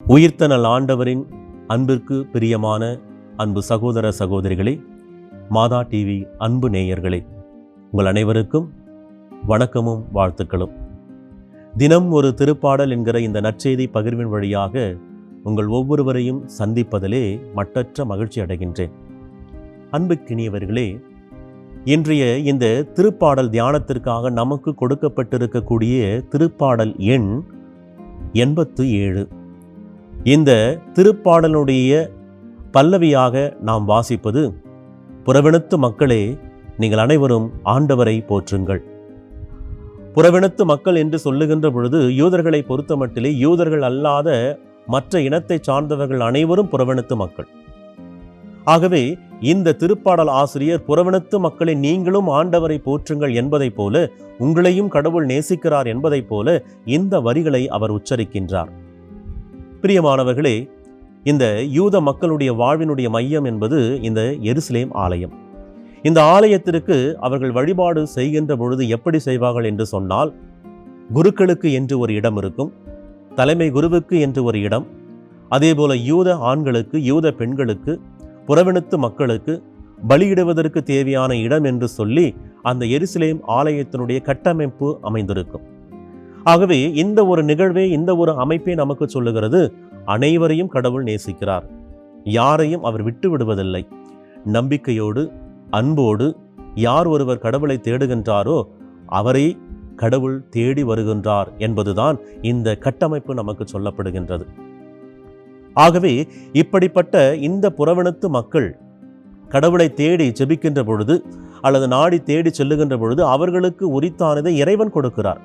உயிர்த்த நல் ஆண்டவரின் அன்பிற்கு பிரியமான அன்பு சகோதர சகோதரிகளே, மாதா டிவி அன்பு நேயர்களே, உங்கள் அனைவருக்கும் வணக்கமும் வாழ்த்துக்களும். தினம் ஒரு திருப்பாடல் என்கிற இந்த நற்செய்தி பகிர்வின் வழியாக உங்கள் ஒவ்வொருவரையும் சந்திப்பதிலே மட்டற்ற மகிழ்ச்சி அடைகின்றேன். அன்புக்கினியவர்களே, இன்றைய இந்த திருப்பாடல் தியானத்திற்காக நமக்கு கொடுக்கப்பட்டிருக்கக்கூடிய திருப்பாடல் எண் 87. இந்த திருப்பாடலுடைய பல்லவியாக நாம் வாசிப்பது, புறவினத்து மக்களே, நீங்கள் அனைவரும் ஆண்டவரை போற்றுங்கள். புறவினத்து மக்கள் என்று சொல்லுகின்ற பொழுது யூதர்களை பொறுத்தமட்டிலே யூதர்கள் அல்லாத மற்ற இனத்தை சார்ந்தவர்கள் அனைவரும் புறவினத்து மக்கள். ஆகவே இந்த திருப்பாடல் ஆசிரியர் புறவினத்து மக்களை நீங்களும் ஆண்டவரை போற்றுங்கள் என்பதைப் போல, உங்களையும் கடவுள் நேசிக்கிறார் என்பதைப் போல இந்த வரிகளை அவர் உச்சரிக்கின்றார். பிரியமானவர்களே, இந்த யூத மக்களுடைய வாழ்வினுடைய மையம் என்பது இந்த எருசலேம் ஆலயம். இந்த ஆலயத்திற்கு அவர்கள் வழிபாடு செய்கின்ற பொழுது எப்படி செய்வார்கள் என்று சொன்னால், குருக்களுக்கு என்று ஒரு இடம் இருக்கும், தலைமை குருவுக்கு என்று ஒரு இடம், அதேபோல யூத ஆண்களுக்கு, யூத பெண்களுக்கு, புறவினத்து மக்களுக்கு பலியிடுவதற்கு தேவையான இடம் என்று சொல்லி அந்த எருசலேம் ஆலயத்தினுடைய கட்டமைப்பு அமைந்திருக்கும். ஆகவே இந்த ஒரு நிகழ்வே, இந்த ஒரு அமைப்பே நமக்கு சொல்லுகிறது, அனைவரையும் கடவுள் நேசிக்கிறார், யாரையும் அவர் விட்டு விடுவதில்லை. நம்பிக்கையோடு அன்போடு யார் ஒருவர் கடவுளை தேடுகின்றாரோ அவரை கடவுள் தேடி வருகின்றார் என்பதுதான் இந்த கட்டமைப்பு நமக்கு சொல்லப்படுகின்றது. ஆகவே இப்படிப்பட்ட இந்த புறவினத்து மக்கள் கடவுளை தேடி ஜெபிக்கின்ற பொழுது அல்லது நாடி தேடி செல்லுகின்ற பொழுது அவர்களுக்கு உரித்தானதை இறைவன் கொடுக்கிறார்.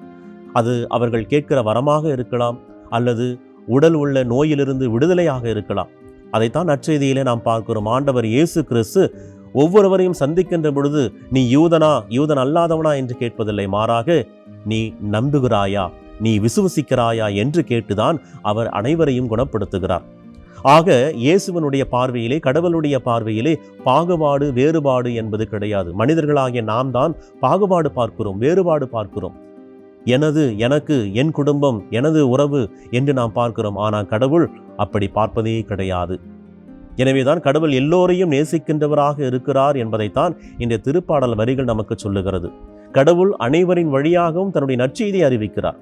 அது அவர்கள் கேட்கிற வரமாக இருக்கலாம், அல்லது உடல் உள்ள நோயிலிருந்து விடுதலையாக இருக்கலாம். அதைத்தான் நற்செய்தியிலே நாம் பார்க்கிறோம். ஆண்டவர் இயேசு கிறிஸ்து ஒவ்வொருவரையும் சந்திக்கின்ற பொழுது, நீ யூதனா யூதன் அல்லாதவனா என்று கேட்பதில்லை, மாறாக நீ நம்புகிறாயா, நீ விசுவசிக்கிறாயா என்று கேட்டுதான் அவர் அனைவரையும் குணப்படுத்துகிறார். ஆக இயேசுவனுடைய பார்வையிலே, கடவுளுடைய பார்வையிலே பாகுபாடு வேறுபாடு என்பது கிடையாது. மனிதர்களாகிய நாம் தான் பாகுபாடு பார்க்கிறோம், வேறுபாடு பார்க்கிறோம். எனது, எனக்கு, என் குடும்பம், எனது உறவு என்று நாம் பார்க்கிறோம். ஆனால் கடவுள் அப்படி பார்ப்பதே கிடையாது. எனவேதான் கடவுள் எல்லோரையும் நேசிக்கின்றவராக இருக்கிறார் என்பதைத்தான் இந்த திருப்பாடல் வரிகள் நமக்கு சொல்லுகிறது. கடவுள் அனைவரின் வழியாகவும் தன்னுடைய நற்செய்தியை அறிவிக்கிறார்.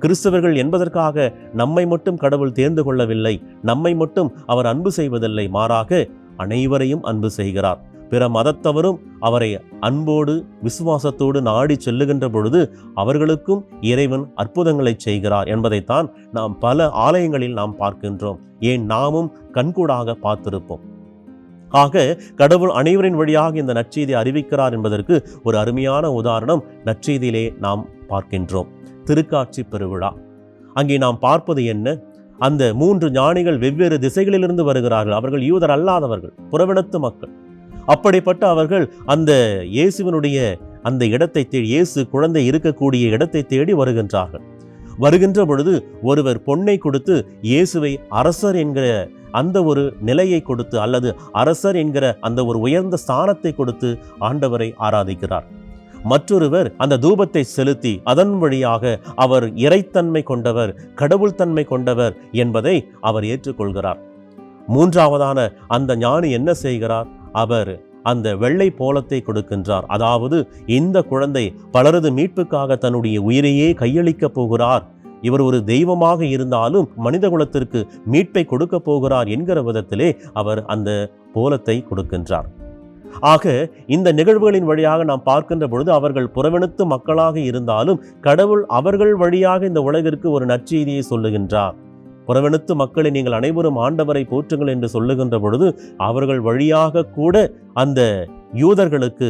கிறிஸ்தவர்கள் என்பதற்காக நம்மை மட்டும் கடவுள் தேர்ந்து கொள்ளவில்லை, நம்மை மட்டும் அவர் அன்பு செய்வதில்லை, மாறாக அனைவரையும் அன்பு செய்கிறார். பிற மதத்தவரும் அவரை அன்போடு விசுவாசத்தோடு நாடி செல்லுகின்ற பொழுது அவர்களுக்கும் இறைவன் அற்புதங்களை செய்கிறார் என்பதைத்தான் நாம் பல ஆலயங்களில் நாம் பார்க்கின்றோம். ஏன், நாமும் கண்கூடாக பார்த்திருப்போம். ஆக கடவுள் அனைவரின் வழியாக இந்த நற்செய்தியை அறிவிக்கிறார் என்பதற்கு ஒரு அருமையான உதாரணம் நற்செய்தியிலே நாம் பார்க்கின்றோம். திருக்காட்சி பெருவிழா. அங்கே நாம் பார்ப்பது என்ன? அந்த 3 ஞானிகள் வெவ்வேறு திசைகளிலிருந்து வருகிறார்கள். அவர்கள் யூதர் அல்லாதவர்கள், புறவினத்து மக்கள். அப்படிப்பட்ட அவர்கள் அந்த இயேசுவினுடைய அந்த இடத்தை தேடி, இயேசு குழந்தை இருக்கக்கூடிய இடத்தை தேடி வருகின்றார்கள். வருகின்ற பொழுது ஒருவர் பொன்னை கொடுத்து இயேசுவை அரசர் என்கிற அந்த ஒரு நிலையை கொடுத்து, அல்லது அரசர் என்கிற அந்த ஒரு உயர்ந்த ஸ்தானத்தை கொடுத்து ஆண்டவரை ஆராதிக்கிறார். மற்றொருவர் அந்த தூபத்தை செலுத்தி அதன் வழியாக அவர் இறைத்தன்மை கொண்டவர், கடவுள் தன்மை கொண்டவர் என்பதை அவர் ஏற்றுக்கொள்கிறார். மூன்றாவதான அந்த ஞானி என்ன செய்கிறார்? அவர் அந்த வெள்ளை போலத்தை கொடுக்கின்றார். அதாவது இந்த குழந்தை பலரது மீட்புக்காக தன்னுடைய உயிரையே கையளிக்கப் போகிறார், இவர் ஒரு தெய்வமாக இருந்தாலும் மனித குலத்திற்கு மீட்பை கொடுக்க போகிறார் என்கிற விதத்திலே அவர் அந்த போலத்தை கொடுக்கின்றார். ஆக இந்த நிகழ்வுகளின் வழியாக நாம் பார்க்கின்ற பொழுது அவர்கள் புறவினத்து மக்களாக இருந்தாலும் கடவுள் அவர்கள் வழியாக இந்த உலகிற்கு ஒரு நற்செய்தியை சொல்லுகின்றார். புறவினத்து மக்களை நீங்கள் அனைவரும் ஆண்டவரை போற்றுங்கள் என்று சொல்லுகின்ற பொழுது அவர்கள் வழியாக கூட அந்த யூதர்களுக்கு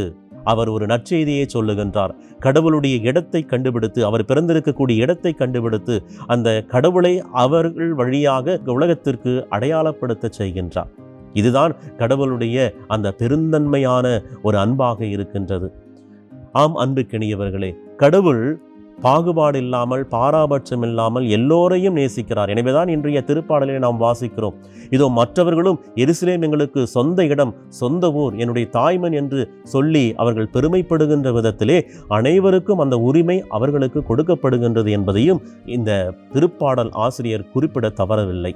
அவர் ஒரு நற்செய்தியை சொல்லுகின்றார். கடவுளுடைய இடத்தை கண்டுபிடித்து, அவர் பிறந்திருக்கக்கூடிய இடத்தை கண்டுபிடித்து அந்த கடவுளை அவர்கள் வழியாக உலகத்திற்கு அடையாளப்படுத்த செய்கின்றார். இதுதான் கடவுளுடைய அந்த பெருந்தன்மையான ஒரு அன்பாக இருக்கின்றது. ஆம் அன்புக்கினியவர்களே, கடவுள் பாகுபாடு இல்லாமல், பாராபட்சம் இல்லாமல் எல்லோரையும் நேசிக்கிறார். எனவேதான் இன்றைய திருப்பாடலை நாம் வாசிக்கிறோம். இதோ மற்றவர்களும் எருசலேம் எங்களுக்கு சொந்த இடம், சொந்த ஊர், என்னுடைய தாய்மன் என்று சொல்லி அவர்கள் பெருமைப்படுகின்ற விதத்திலே அனைவருக்கும் அந்த உரிமை அவர்களுக்கு கொடுக்கப்படுகின்றது என்பதையும் இந்த திருப்பாடல் ஆசிரியர் குறிப்பிட தவறவில்லை.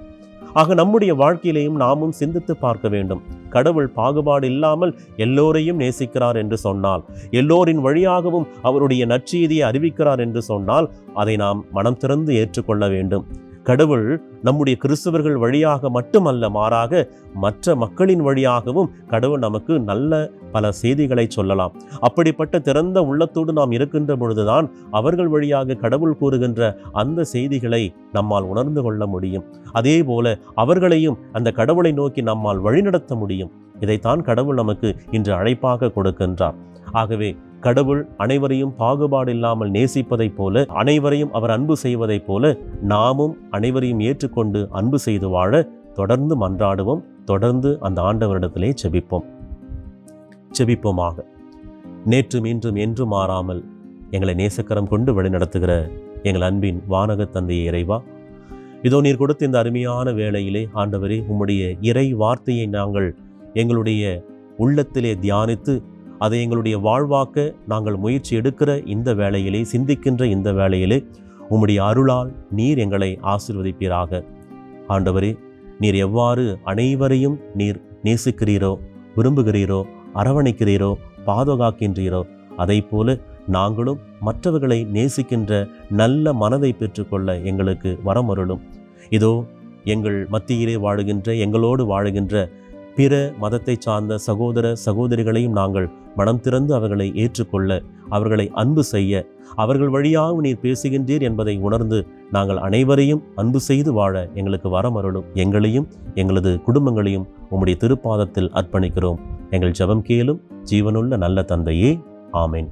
ஆக நம்முடைய வாழ்க்கையிலேயும் நாமும் சிந்தித்து பார்க்க வேண்டும். கடவுள் பாகுபாடு இல்லாமல் எல்லோரையும் நேசிக்கிறார் என்று சொன்னால், எல்லோரின் வழியாகவும் அவருடைய நற்செய்தியை அறிவிக்கிறார் என்று சொன்னால், அதை நாம் மனம் திறந்து ஏற்றுக்கொள்ள வேண்டும். கடவுள் நம்முடைய கிறிஸ்தவர்கள் வழியாக மட்டுமல்ல, மாறாக மற்ற மக்களின் வழியாகவும் கடவுள் நமக்கு நல்ல பல செய்திகளை சொல்லலாம். அப்படிப்பட்ட திறந்த உள்ளத்தோடு நாம் இருக்கின்ற பொழுதுதான் அவர்கள் வழியாக கடவுள் கூறுகின்ற அந்த செய்திகளை நம்மால் உணர்ந்து கொள்ள முடியும். அதே போல அவர்களையும் அந்த கடவுளை நோக்கி நம்மால் வழிநடத்த முடியும். இதைத்தான் கடவுள் நமக்கு இன்று அழைப்பாக கொடுக்கின்றார். ஆகவே கடவுள் அனைவரையும் பாகுபாடு இல்லாமல் நேசிப்பதைப் போல, அனைவரையும் அவர் அன்பு செய்வதைப் போல நாமும் அனைவரையும் ஏற்றுக்கொண்டு அன்பு செய்து வாழ தொடர்ந்து மன்றாடுவோம். தொடர்ந்து அந்த ஆண்டவரிடத்திலே செபிப்போமாக. நேற்றும் இன்றும் என்றும் மாறாமல் எங்களை நேசக்கரம் கொண்டு வழிநடத்துகிற எங்கள் அன்பின் வானக தந்தையே இறைவா, இதோ நீர் கொடுத்த இந்த அருமையான வேளையிலே ஆண்டவரே, உம்முடைய இறை வார்த்தையை நாங்கள் எங்களுடைய உள்ளத்திலே தியானித்து அதை எங்களுடைய வாழ்வாக்க நாங்கள் முயற்சி எடுக்கிற இந்த வேளையிலே, சிந்திக்கின்ற இந்த வேளையிலே உம்முடைய அருளால் நீர் எங்களை ஆசீர்வதிப்பீராக. ஆண்டவரே, நீர் எவ்வாறு அனைவரையும் நீர் நேசிக்கிறீரோ, விரும்புகிறீரோ, அரவணைக்கிறீரோ, பாதுகாக்கின்றீரோ, அதை போல நாங்களும் மற்றவர்களை நேசிக்கின்ற நல்ல மனதை பெற்றுக்கொள்ள எங்களுக்கு வரமருளும். இதோ எங்கள் மத்தியிலே வாழுகின்ற, எங்களோடு வாழுகின்ற பிற மதத்தை சார்ந்த சகோதர சகோதரிகளையும் நாங்கள் மனம் திறந்து அவர்களை ஏற்றுக்கொள்ள, அவர்களை அன்பு செய்ய, அவர்கள் வழியாக நீர் பேசுகின்றீர் என்பதை உணர்ந்து நாங்கள் அனைவரையும் அன்பு செய்து வாழ எங்களுக்கு வரமருளும். எங்களையும் எங்களது குடும்பங்களையும் உம்முடைய திருப்பாதத்தில் அர்ப்பணிக்கிறோம். எங்கள் ஜெபம் கேளும் ஜீவனுள்ள நல்ல தந்தையே. ஆமென்.